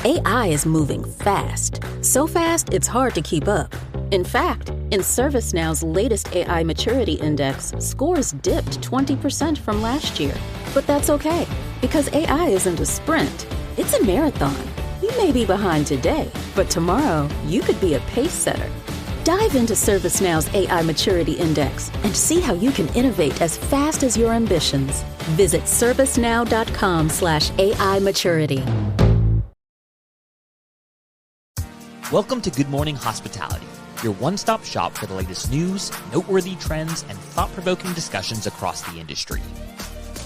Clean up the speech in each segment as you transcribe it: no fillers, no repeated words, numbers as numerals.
AI is moving fast. So fast, it's hard to keep up. In fact, in ServiceNow's latest AI Maturity Index, scores dipped 20% from last year. But that's okay, because AI isn't a sprint, it's a marathon. You may be behind today, but tomorrow you could be a pace setter. Dive into ServiceNow's AI Maturity Index and see how you can innovate as fast as your ambitions. Visit servicenow.com/AI maturity. Welcome to Good Morning Hospitality, your one-stop shop for the latest news, noteworthy trends, and thought-provoking discussions across the industry.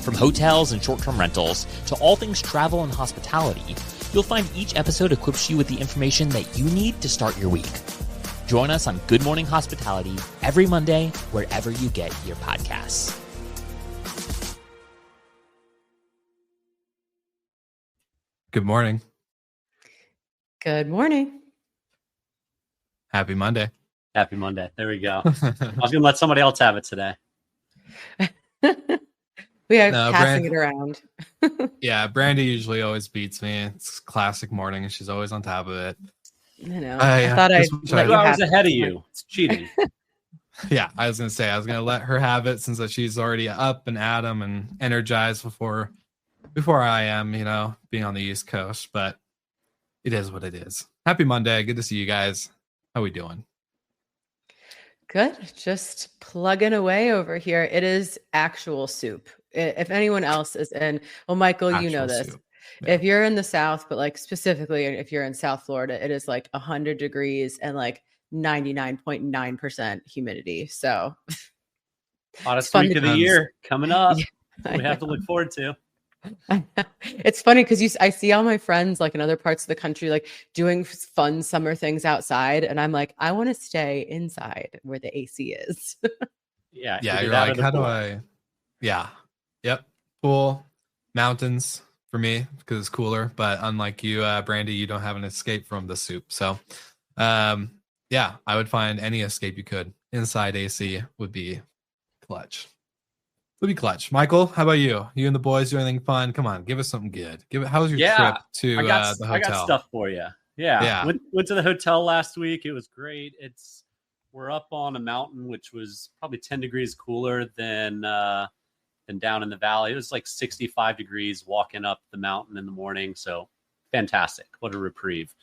From hotels and short-term rentals to all things travel and hospitality, you'll find each episode equips you with the information that you need to start your week. Join us on Good Morning Hospitality every Monday, wherever you get your podcasts. Good morning. Good morning. Happy Monday. Happy Monday. There we go. I was going to let somebody else have it today. We are passing it around. Yeah, Brandy usually always beats me. It's classic morning, and she's always on top of it. I know. I thought I'd let 2 hours ahead of you. It's cheating. Yeah, I was going to say, I was going to let her have it since she's already up and at 'em and energized before I am, being on the East Coast. But it is what it is. Happy Monday. Good to see you guys. How we doing? Good. Just plugging away over here. It is actual soup. If anyone else is in, well, Michael, you know this. Yeah. If you're in the South, but like specifically if you're in South Florida, it is like 100 degrees and like 99.9% humidity. So hottest week of the year coming up. Yeah, we have to look forward to. It's funny because I see all my friends like in other parts of the country like doing fun summer things outside, and I'm like, I want to stay inside where the AC is. Yeah, you're like, how do I? Yeah, yep. Pool, mountains for me because it's cooler. But unlike you, Brandy, you don't have an escape from the soup. So, yeah, I would find any escape you could. Inside AC would be clutch. Would be clutch. Michael, how about you? You and the boys do anything fun? Come on, give us something good. How was your trip to the hotel? I got stuff for you. Yeah. Went to the hotel last week. It was great. We're up on a mountain, which was probably 10 degrees cooler than down in the valley. It was like 65 degrees walking up the mountain in the morning. So fantastic. What a reprieve.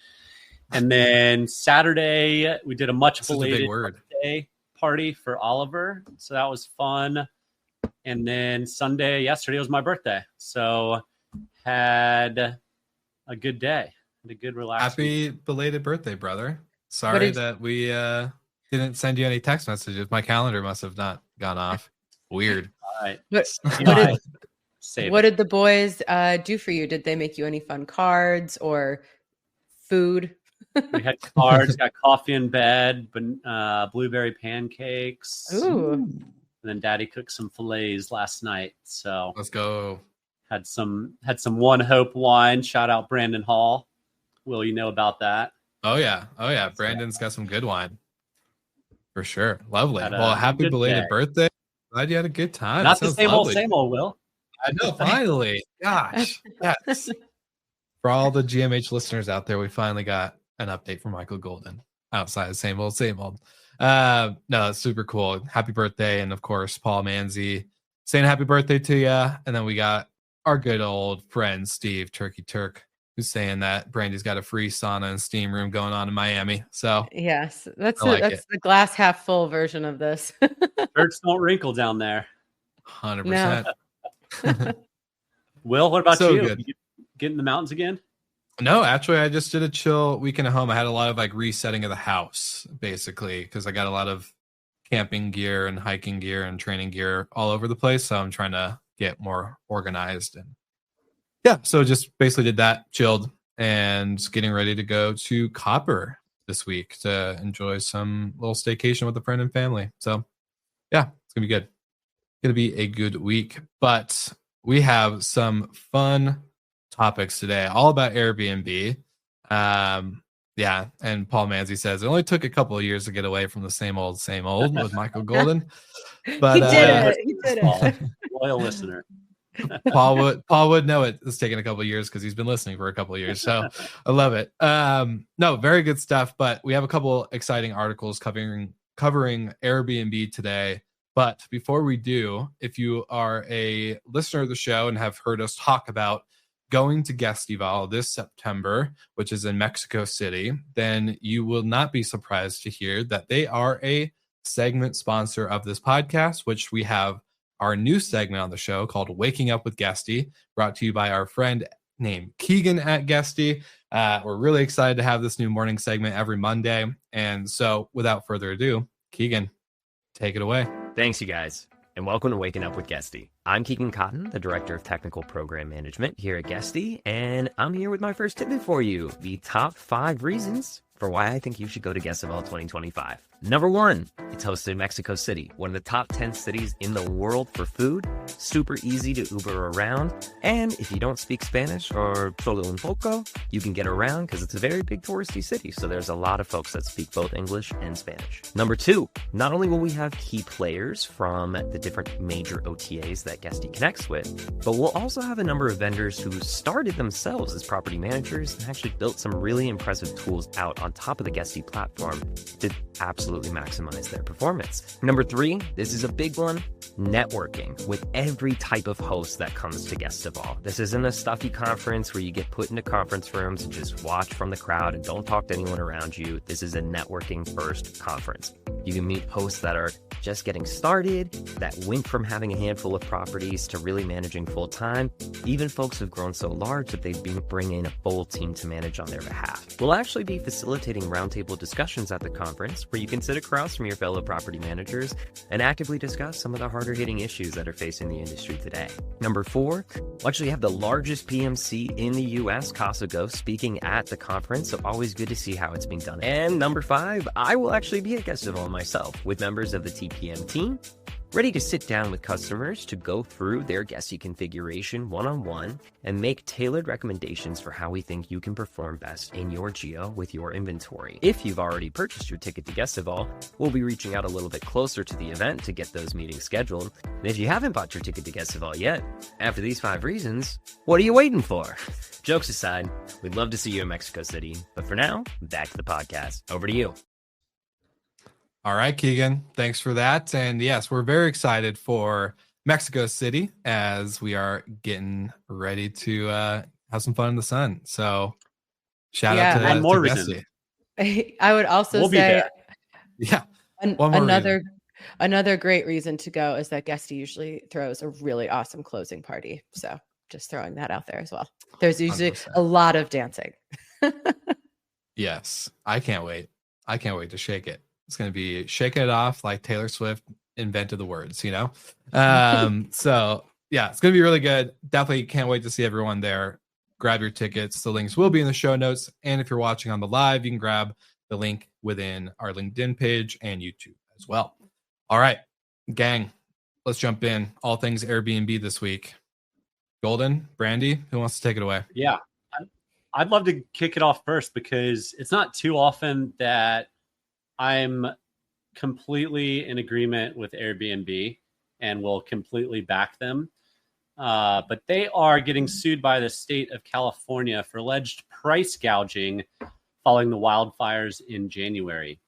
And then Saturday, we did a much belated birthday party for Oliver. So that was fun. And then yesterday was my birthday. So had a good day. Had a good relaxed week. Belated birthday, brother. Sorry that we didn't send you any text messages. My calendar must have not gone off. Weird. All right. What did the boys do for you? Did they make you any fun cards or food? We had cards, got coffee in bed, blueberry pancakes. Ooh. And then Daddy cooked some fillets last night. So let's go. Had some One Hope wine. Shout out Brandon Hall. Will, you know about that? Oh yeah. Brandon's got some good wine. For sure. Lovely. Well, happy belated birthday. Glad you had a good time. Not the same old, Will. I know, finally. Gosh. Yes. For all the GMH listeners out there, we finally got an update from Michael Golden outside of same old. No, it's super cool. Happy birthday. And of course, Paul Manzi saying happy birthday to you. And then we got our good old friend, Steve Turkey Turk, who's saying that Brandy's got a free sauna and steam room going on in Miami. So yes, that's the glass half full version of this. Shirts don't wrinkle down there. 100%. No. Will, what about you? Good. You get in the mountains again? No, actually, I just did a chill weekend at home. I had a lot of like resetting of the house, basically, because I got a lot of camping gear and hiking gear and training gear all over the place. So I'm trying to get more organized. And yeah, so just basically did that, chilled, and getting ready to go to Copper this week to enjoy some little staycation with a friend and family. So yeah, it's going to be good. Going to be a good week. But we have some fun topics today, all about Airbnb. Yeah, and Paul Manzi says it only took a couple of years to get away from the same old with Michael Golden. But he did it. Loyal listener. Paul would know it. It's taken a couple of years because he's been listening for a couple of years. So I love it. No, very good stuff. But we have a couple exciting articles covering Airbnb today. But before we do, if you are a listener of the show and have heard us talk about going to Guestival this September, which is in Mexico City, then you will not be surprised to hear that they are a segment sponsor of this podcast, which we have our new segment on the show called Waking Up with Guesty, brought to you by our friend named Keegan at Guesty. We're really excited to have this new morning segment every Monday. And so without further ado, Keegan, take it away. Thanks, you guys, and welcome to Waking Up with Guesty. I'm Keegan Cotton, the Director of Technical Program Management here at Guesty, and I'm here with my first tidbit for you, the top 5 reasons for why I think you should go to Guestival 2025. Number 1, it's hosted in Mexico City, one of the top 10 cities in the world for food, super easy to Uber around, and if you don't speak Spanish or solo un poco, you can get around because it's a very big touristy city, so there's a lot of folks that speak both English and Spanish. Number 2, not only will we have key players from the different major OTAs that Guesty connects with, but we'll also have a number of vendors who started themselves as property managers and actually built some really impressive tools out on top of the Guesty platform to absolutely maximize their performance. Number 3, this is a big one, networking with every type of host that comes to Guestival. This isn't a stuffy conference where you get put into conference rooms and just watch from the crowd and don't talk to anyone around you. This is a networking first conference. You can meet hosts that are just getting started, that went from having a handful of properties to really managing full time. Even folks have grown so large that they bring in a full team to manage on their behalf. We'll actually be facilitating roundtable discussions at the conference where you can sit across from your fellow property managers and actively discuss some of the harder hitting issues that are facing the industry today. Number 4, we'll actually have the largest PMC in the US, Casa Ghost, speaking at the conference, so always good to see how it's being done. And number 5, I will actually be at Guestival myself with members of the TPM team, ready to sit down with customers to go through their Guesty configuration one-on-one and make tailored recommendations for how we think you can perform best in your geo with your inventory. If you've already purchased your ticket to Guestival, we'll be reaching out a little bit closer to the event to get those meetings scheduled. And if you haven't bought your ticket to Guestival yet, after these 5 reasons, what are you waiting for? Jokes aside, we'd love to see you in Mexico City. But for now, back to the podcast. Over to you. All right, Keegan, thanks for that. And yes, we're very excited for Mexico City as we are getting ready to have some fun in the sun. So shout out to one more reason. I would also say, yeah, another great reason to go is that Guesty usually throws a really awesome closing party. So just throwing that out there as well. There's usually 100%. A lot of dancing. Yes, I can't wait. I can't wait to shake it. It's going to be shaking it off like Taylor Swift invented the words, you know? So yeah, it's going to be really good. Definitely can't wait to see everyone there. Grab your tickets. The links will be in the show notes. And if you're watching on the live, you can grab the link within our LinkedIn page and YouTube as well. All right, gang, let's jump in. All things Airbnb this week. Golden, Brandy, who wants to take it away? Yeah, I'd love to kick it off first because it's not too often that I'm completely in agreement with Airbnb and will completely back them. But they are getting sued by the state of California for alleged price gouging following the wildfires in January.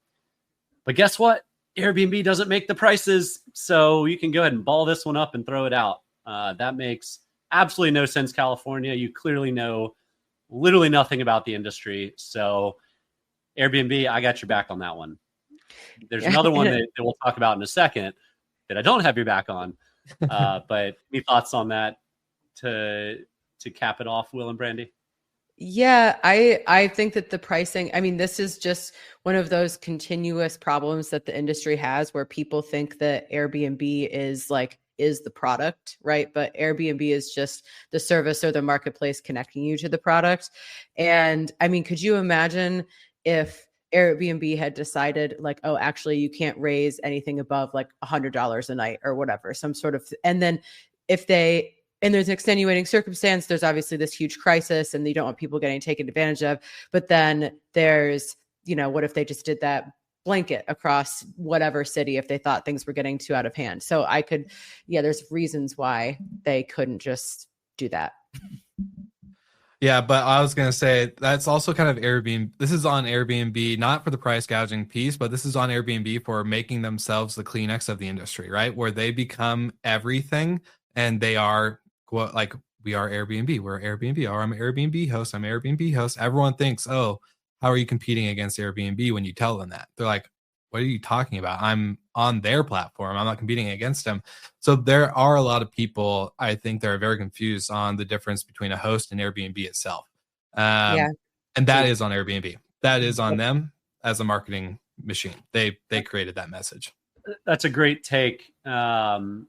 But guess what? Airbnb doesn't make the prices, so you can go ahead and ball this one up and throw it out. That makes absolutely no sense, California. You clearly know literally nothing about the industry. So Airbnb, I got your back on that one. There's another one that we'll talk about in a second that I don't have your back on. But any thoughts on that to cap it off, Will and Brandy? Yeah, I think that the pricing, I mean, this is just one of those continuous problems that the industry has where people think that Airbnb is the product, right? But Airbnb is just the service or the marketplace connecting you to the product. And I mean, could you imagine if Airbnb had decided oh, actually you can't raise anything above $100 a night or whatever, some sort of, and then and there's an extenuating circumstance, there's obviously this huge crisis and you don't want people getting taken advantage of, but then there's, what if they just did that blanket across whatever city if they thought things were getting too out of hand. So there's reasons why they couldn't just do that. Yeah, but I was going to say that's also kind of Airbnb. This is on Airbnb, not for the price gouging piece, but this is on Airbnb for making themselves the Kleenex of the industry, right? Where they become everything and they are like, we are Airbnb. We're Airbnb. Or I'm an Airbnb host. I'm an Airbnb host. Everyone thinks, oh, how are you competing against Airbnb when you tell them that? They're like, what are you talking about? I'm on their platform. I'm not competing against them. So there are a lot of people, I think, that are very confused on the difference between a host and Airbnb itself. And that is on Airbnb. That is on them as a marketing machine. They created that message. That's a great take. That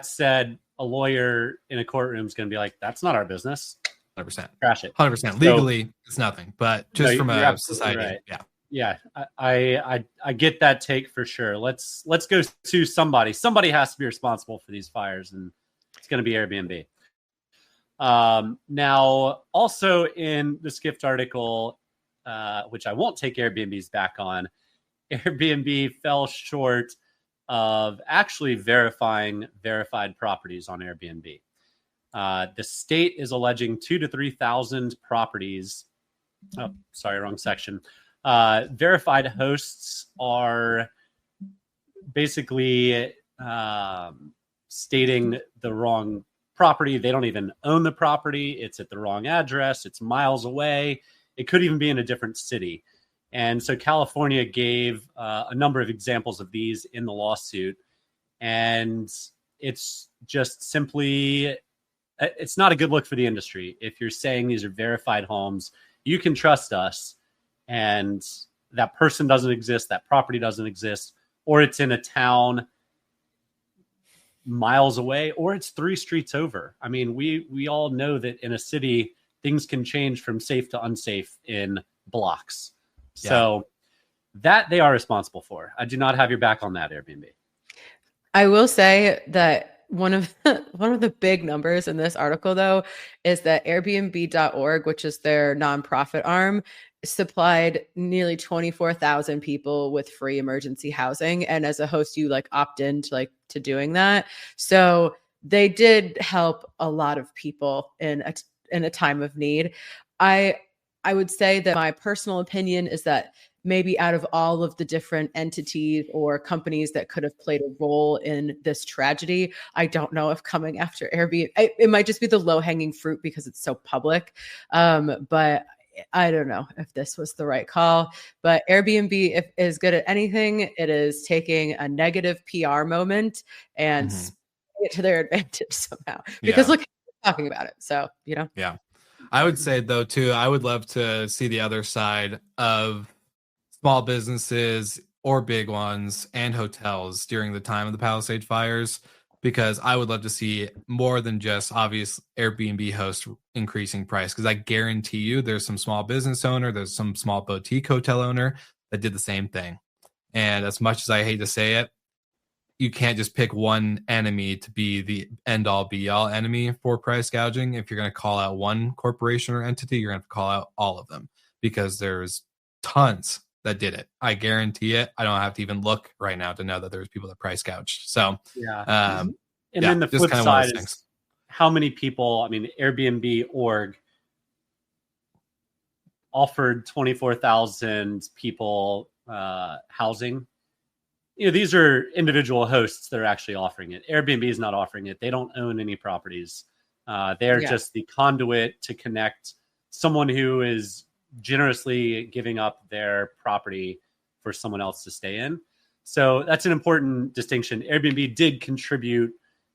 said, a lawyer in a courtroom is going to be like, that's not our business. 100%. Crash it. 100%. Legally, it's nothing. But just from a society, right. Yeah, I get that take for sure. Let's go to somebody. Somebody has to be responsible for these fires, and it's going to be Airbnb. Now, also in the Skift article, which I won't take Airbnb's back on, Airbnb fell short of actually verifying verified properties on Airbnb. The state is alleging 2,000 to 3,000 properties. Oh, sorry, wrong section. Verified hosts are basically stating the wrong property. They don't even own the property. It's at the wrong address. It's miles away. It could even be in a different city. And so California gave a number of examples of these in the lawsuit. And it's just simply, it's not a good look for the industry. If you're saying these are verified homes, you can trust us. And that person doesn't exist, that property doesn't exist, or it's in a town miles away, or it's 3 streets over. I mean, we all know that in a city, things can change from safe to unsafe in blocks. Yeah. So that they are responsible for. I do not have your back on that, Airbnb. I will say that one of the big numbers in this article, though, is that Airbnb.org, which is their nonprofit arm, supplied nearly 24,000 people with free emergency housing. And as a host, you opt into to doing that. So they did help a lot of people in a time of need. I would say that my personal opinion is that maybe out of all of the different entities or companies that could have played a role in this tragedy, I don't know if coming after Airbnb, it might just be the low-hanging fruit because it's so public. But I don't know if this was the right call. But Airbnb is good at anything. It is taking a negative PR moment and spinning it to their advantage somehow. Because look, we're talking about it. So, Yeah. I would say, though, too, I would love to see the other side of small businesses or big ones and hotels during the time of the Palisades fires, because I would love to see more than just obvious Airbnb hosts increasing price. Because I guarantee you there's some small business owner, there's some small boutique hotel owner that did the same thing. And as much as I hate to say it, you can't just pick one enemy to be the end all be all enemy for price gouging. If you're going to call out one corporation or entity, you're going to call out all of them, because there's tons that did it. I guarantee it. I don't have to even look right now to know that there's people that price gouged. So then the flip side is how many people, I mean, Airbnb.org offered 24,000 people housing. These are individual hosts that are actually offering it. Airbnb is not offering it. They don't own any properties. They're just the conduit to connect someone who is generously giving up their property for someone else to stay in. So that's an important distinction. Airbnb did contribute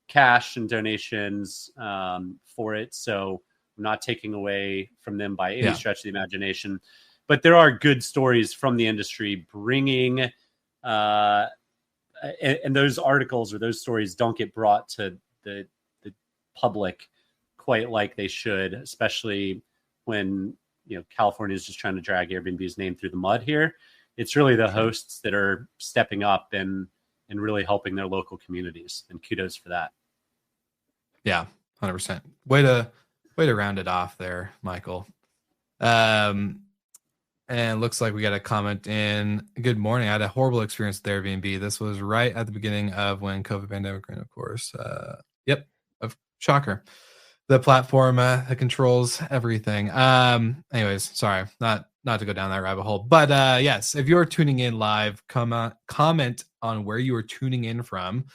cash and donations for it. So I'm not taking away from them by any stretch of the imagination. But there are good stories from the industry bringing and those articles or those stories don't get brought to the public quite like they should, especially when California is just trying to drag Airbnb's name through the mud here. It's really the hosts that are stepping up and really helping their local communities, and kudos for that. Yeah, 100%. Way to round it off there, Michael. Have And looks like we got a comment in. Good morning. I had a horrible experience with Airbnb. This was right at the beginning of when COVID pandemic, and of course, yep, shocker. The platform that controls everything. Anyways, sorry, not to go down that rabbit hole, but yes, if you're tuning in live, comment on where you are tuning in from.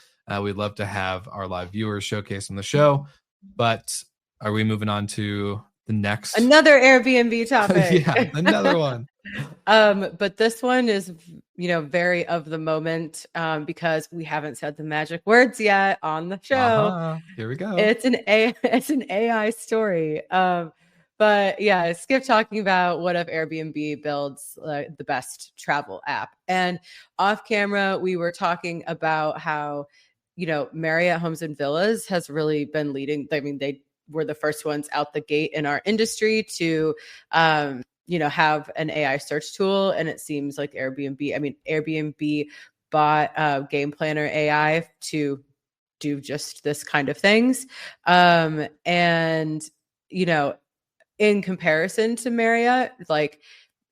We'd love to have our live viewers showcased on the show. But are we moving on to the next another Airbnb topic? Yeah, another one. But this one is, very of the moment, because we haven't said the magic words yet on the show. Here we go. It's an AI story. But yeah, Skip talking about what if Airbnb builds the best travel app. And off camera, we were talking about how, Marriott Homes and Villas has really been leading. I mean, they were the first ones out the gate in our industry to, have an AI search tool. And it seems like Airbnb bought Game Planner AI to do just this kind of things. And, in comparison to Marriott, like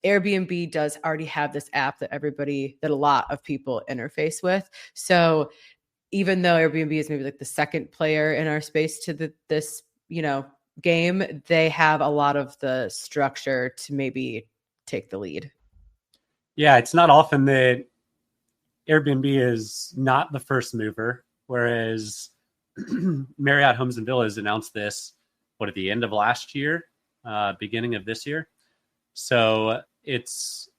Airbnb does already have this app that a lot of people interface with. So even though Airbnb is maybe like the second player in our space to this game, they have a lot of the structure to maybe take the lead. Yeah, it's not often that Airbnb is not the first mover, whereas Marriott Homes and Villas announced this, at the end of last year, beginning of this year. So it's,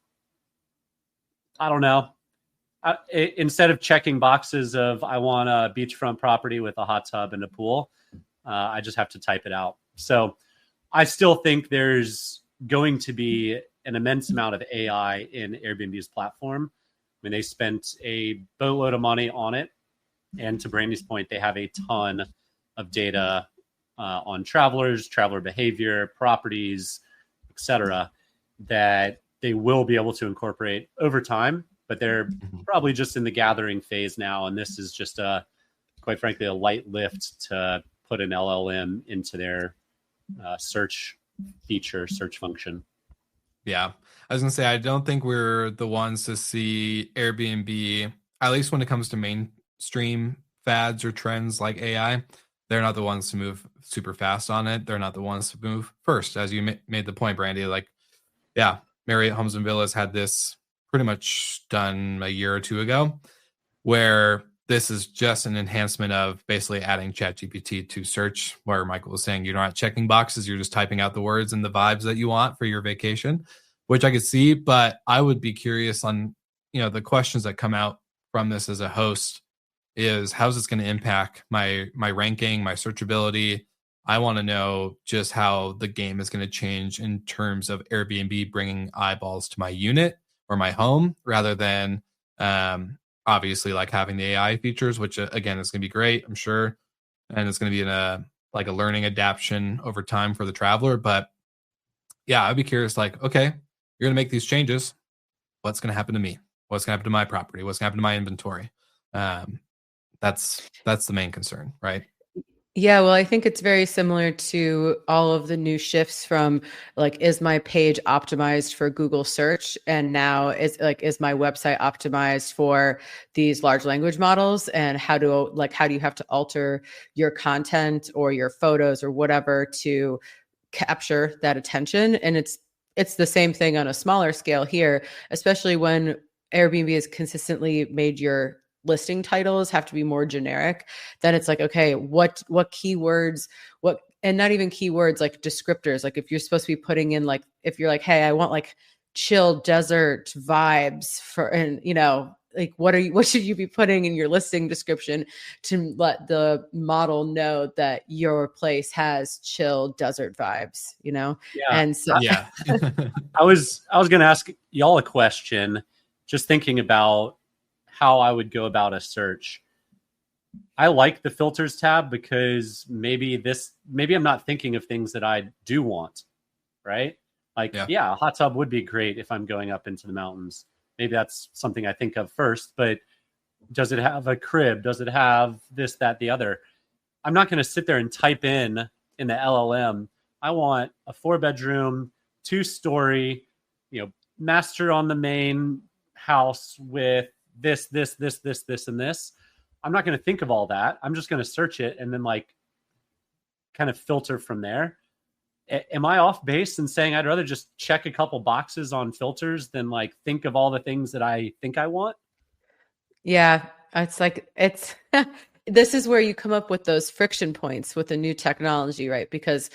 I don't know. Instead of checking boxes of, I want a beachfront property with a hot tub and a pool, I just have to type it out. So I still think there's going to be an immense amount of AI in Airbnb's platform. I mean, they spent a boatload of money on it. And to Brandy's point, they have a ton of data on travelers, traveler behavior, properties, etc., that they will be able to incorporate over time. But they're probably just in the gathering phase now. And this is just, quite frankly, a light lift to put an LLM into their search function. Yeah. I was going to say, I don't think we're the ones to see Airbnb, at least when it comes to mainstream fads or trends like AI. They're not the ones to move super fast on it. They're not the ones to move first, as you made the point, Brandy. Like, yeah, Marriott Homes and Villas had this pretty much done a year or two ago, where this is just an enhancement of basically adding ChatGPT to search, where Michael was saying you're not checking boxes, you're just typing out the words and the vibes that you want for your vacation, which I could see. But I would be curious on, the questions that come out from this as a host is, how's this going to impact my ranking, my searchability? I want to know just how the game is going to change in terms of Airbnb bringing eyeballs to my unit or my home, rather than obviously like having the AI features, which again is going to be great, I'm sure, and it's going to be a learning adaptation over time for the traveler. But yeah, I'd be curious, like, okay, you're going to make these changes, what's going to happen to me? What's going to happen to my property? What's going to happen to my inventory? That's the main concern, right? Yeah, well, I think it's very similar to all of the new shifts from like, is my page optimized for Google search? And now is my website optimized for these large language models? And how do you have to alter your content or your photos or whatever to capture that attention? And it's the same thing on a smaller scale here, especially when Airbnb has consistently made your listing titles have to be more generic. Then it's like, okay, what keywords, and not even keywords, like descriptors. Like if you're supposed to be putting in, like, if you're like, hey, I want like chill desert vibes like what should you be putting in your listing description to let the model know that your place has chill desert vibes, Yeah. And so yeah. I was going to ask y'all a question, just thinking about how I would go about a search. I like the filters tab because maybe I'm not thinking of things that I do want, right? Like, yeah, a hot tub would be great if I'm going up into the mountains. Maybe that's something I think of first, but does it have a crib? Does it have this, that, the other? I'm not going to sit there and type in the LLM, I want a 4-bedroom, 2-story, master on the main house with this, and this. I'm not going to think of all that. I'm just going to search it and then like kind of filter from there. Am I off base in saying I'd rather just check a couple boxes on filters than like think of all the things that I think I want? Yeah, it's this is where you come up with those friction points with the new technology, right? Because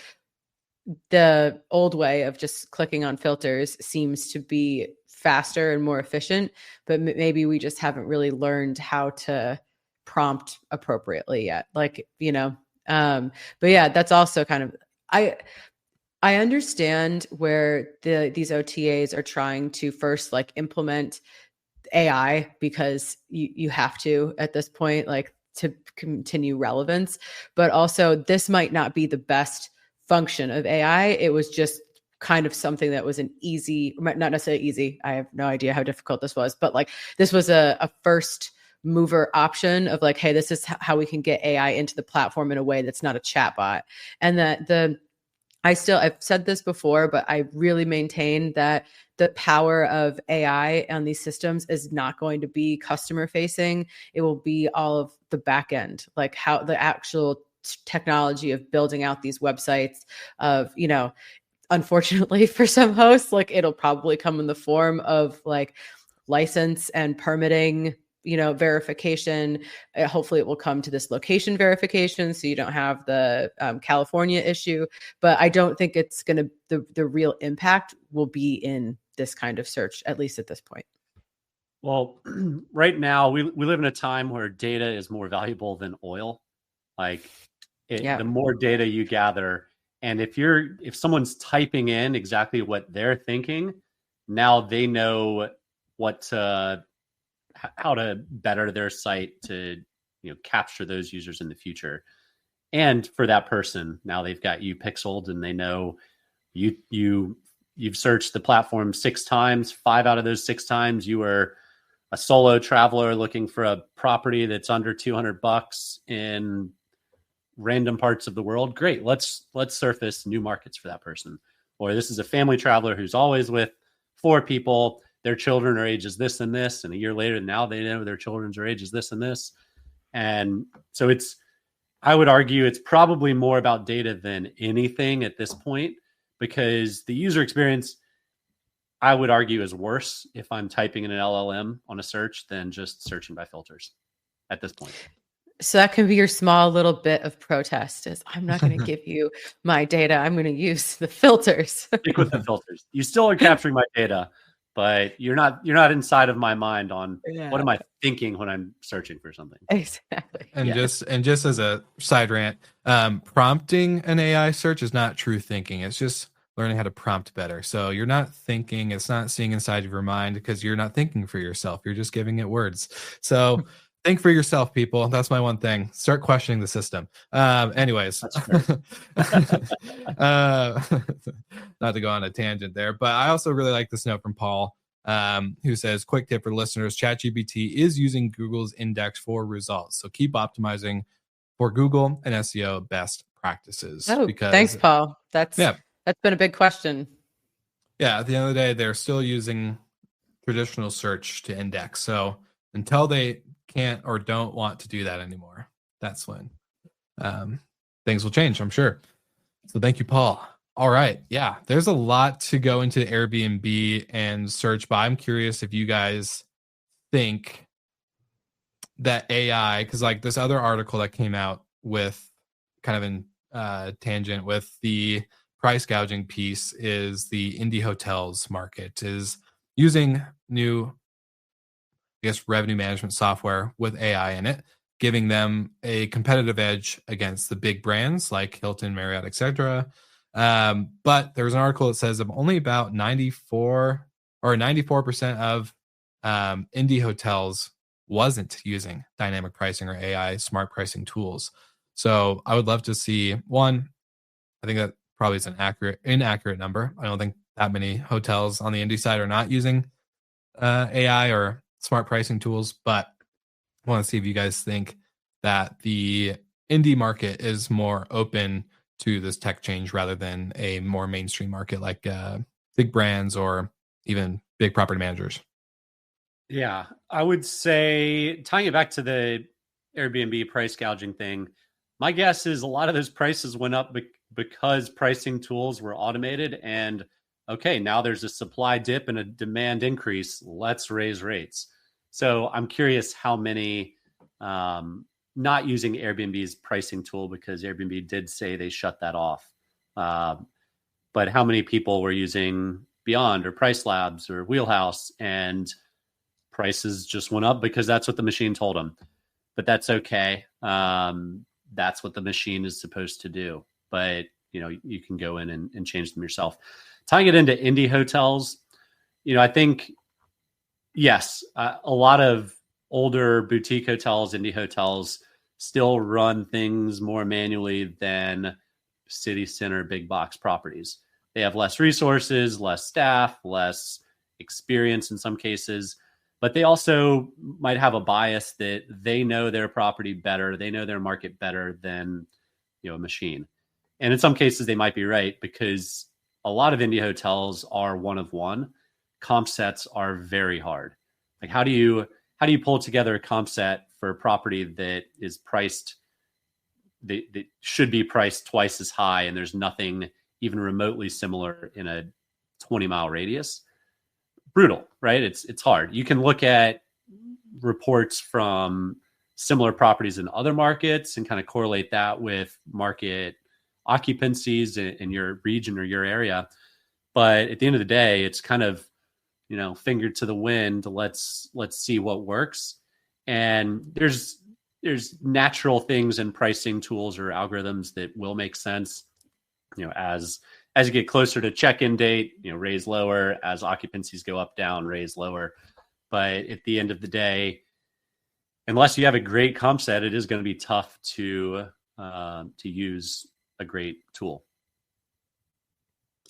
the old way of just clicking on filters seems to be faster and more efficient, but maybe we just haven't really learned how to prompt appropriately yet. Like, but yeah, that's also kind of, I understand where these OTAs are trying to first like implement AI because you have to at this point, like to continue relevance, but also this might not be the best function of AI. It was just kind of something that was an easy, not necessarily easy. I have no idea how difficult this was, but like this was a first mover option of like, hey, this is how we can get AI into the platform in a way that's not a chatbot. And that I've said this before, but I really maintain that the power of AI on these systems is not going to be customer facing. It will be all of the back end, like how the actual technology of building out these websites of, unfortunately for some hosts, like it'll probably come in the form of like license and permitting, verification. Hopefully it will come to this location verification so you don't have the California issue. But I don't think it's going to, the real impact will be in this kind of search, at least at this point. Well, right now we live in a time where data is more valuable than oil. Like the more data you gather, and if someone's typing in exactly what they're thinking, now they know how to better their site to capture those users in the future. And for that person, now they've got you pixeled and they know you've searched the platform 6 times. 5 out of those 6 times you were a solo traveler looking for a property that's under $200 in random parts of the world. Great, let's surface new markets for that person. Or this is a family traveler who's always with 4 people. Their children are ages this and this, and a year later, now they know their children's are ages this and this. And so I would argue it's probably more about data than anything at this point, because the user experience, I would argue, is worse if I'm typing in an LLM on a search than just searching by filters at this point. So that can be your small little bit of protest is I'm not going to give you my data. I'm going to use the filters. Stick with the filters. You still are capturing my data, but you're not inside of my mind on what am I thinking when I'm searching for something. Exactly. And just as a side rant, prompting an AI search is not true thinking. It's just learning how to prompt better. So you're not thinking, it's not seeing inside of your mind because you're not thinking for yourself. You're just giving it words. So think for yourself, people. That's my one thing. Start questioning the system. Anyways, not to go on a tangent there, but I also really like this note from Paul, who says, quick tip for listeners, ChatGPT is using Google's index for results. So keep optimizing for Google and SEO best practices. Thanks, Paul. That's been a big question. Yeah. At the end of the day, they're still using traditional search to index. So until they can't or don't want to do that anymore, that's when things will change, I'm sure. So thank you, Paul. All right. Yeah, there's a lot to go into Airbnb and search, but I'm curious if you guys think that AI, because like this other article that came out with kind of in tangent with the price gouging piece, is the indie hotels market is using new, revenue management software with AI in it, giving them a competitive edge against the big brands like Hilton, Marriott, etc. But there's an article that says of only about 94% of indie hotels wasn't using dynamic pricing or AI smart pricing tools. So I would love to see one. I think that probably is an inaccurate number. I don't think that many hotels on the indie side are not using AI or smart pricing tools, but I want to see if you guys think that the indie market is more open to this tech change rather than a more mainstream market like big brands or even big property managers. Yeah, I would say, tying it back to the Airbnb price gouging thing, my guess is a lot of those prices went up because pricing tools were automated, and okay, now there's a supply dip and a demand increase. Let's raise rates. So I'm curious how many not using Airbnb's pricing tool, because Airbnb did say they shut that off. But how many people were using Beyond or Price Labs or Wheelhouse, and prices just went up because that's what the machine told them. But that's okay. That's what the machine is supposed to do. But you can go in and change them yourself. Tying it into indie hotels, I think, yes, a lot of older boutique hotels, indie hotels, still run things more manually than city center big box properties. They have less resources, less staff, less experience in some cases, but they also might have a bias that they know their property better, they know their market better than a machine. And in some cases they might be right, because a lot of indie hotels are one of one. Comp sets are very hard. Like, how do you pull together a comp set for a property that is priced, that should be priced twice as high, and there's nothing even remotely similar in a 20-mile radius? Brutal, right? It's hard. You can look at reports from similar properties in other markets and kind of correlate that with market occupancies in your region or your area. But at the end of the day, it's kind of, finger to the wind. Let's see what works. And there's natural things in pricing tools or algorithms that will make sense. As you get closer to check-in date, raise lower. As occupancies go up, down, raise lower. But at the end of the day, unless you have a great comp set, it is going to be tough to use a great tool.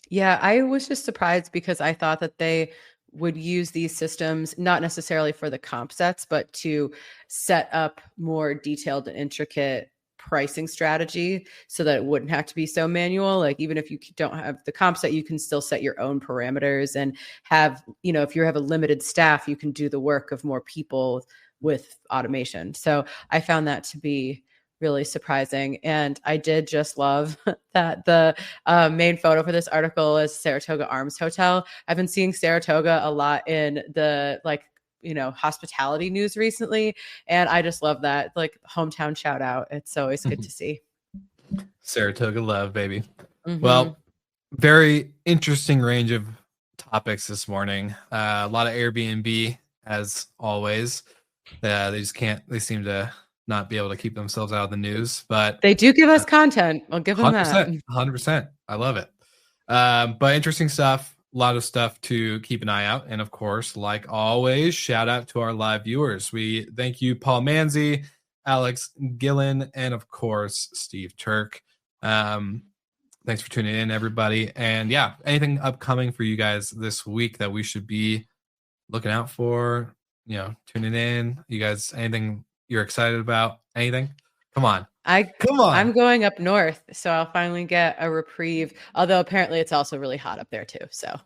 Yeah, I was just surprised because I thought that they would use these systems not necessarily for the comp sets, but to set up more detailed and intricate pricing strategy so that it wouldn't have to be so manual. Like, even if you don't have the comp set, you can still set your own parameters and have, if you have a limited staff, you can do the work of more people with automation. So I found that to be really surprising. And I did just love that the main photo for this article is Saratoga Arms Hotel. I've been seeing Saratoga a lot in the hospitality news recently. And I just love that, like, hometown shout out. It's always good to see. Saratoga love, baby. Mm-hmm. Well, very interesting range of topics this morning. A lot of Airbnb, as always. They seem to not be able to keep themselves out of the news, but they do give us content. I'll give them 100%. I love it. But interesting stuff. A lot of stuff to keep an eye out. And of course, like always, shout out to our live viewers. We thank you, Paul Manzi, Alex Gillen, and of course, Steve Turk. Thanks for tuning in, everybody. And yeah, anything upcoming for you guys this week that we should be looking out for, tuning in? You guys, anything you're excited about? Anything? Come on. I'm going up north, so I'll finally get a reprieve. Although apparently it's also really hot up there too. So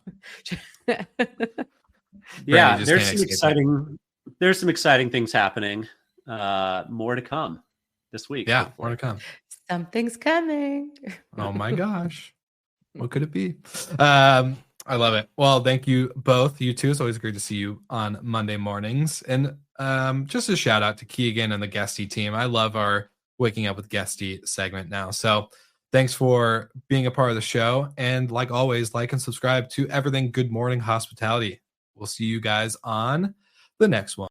yeah, there's some exciting things happening. More to come this week. Yeah, more to come. Something's coming. Oh my gosh. What could it be? I love it. Well, thank you both. You too. It's always great to see you on Monday mornings. And just a shout out to Keegan and the Guesty team. I love our Waking Up with Guesty segment now. So thanks for being a part of the show. And like always, like and subscribe to everything Good Morning Hospitality. We'll see you guys on the next one.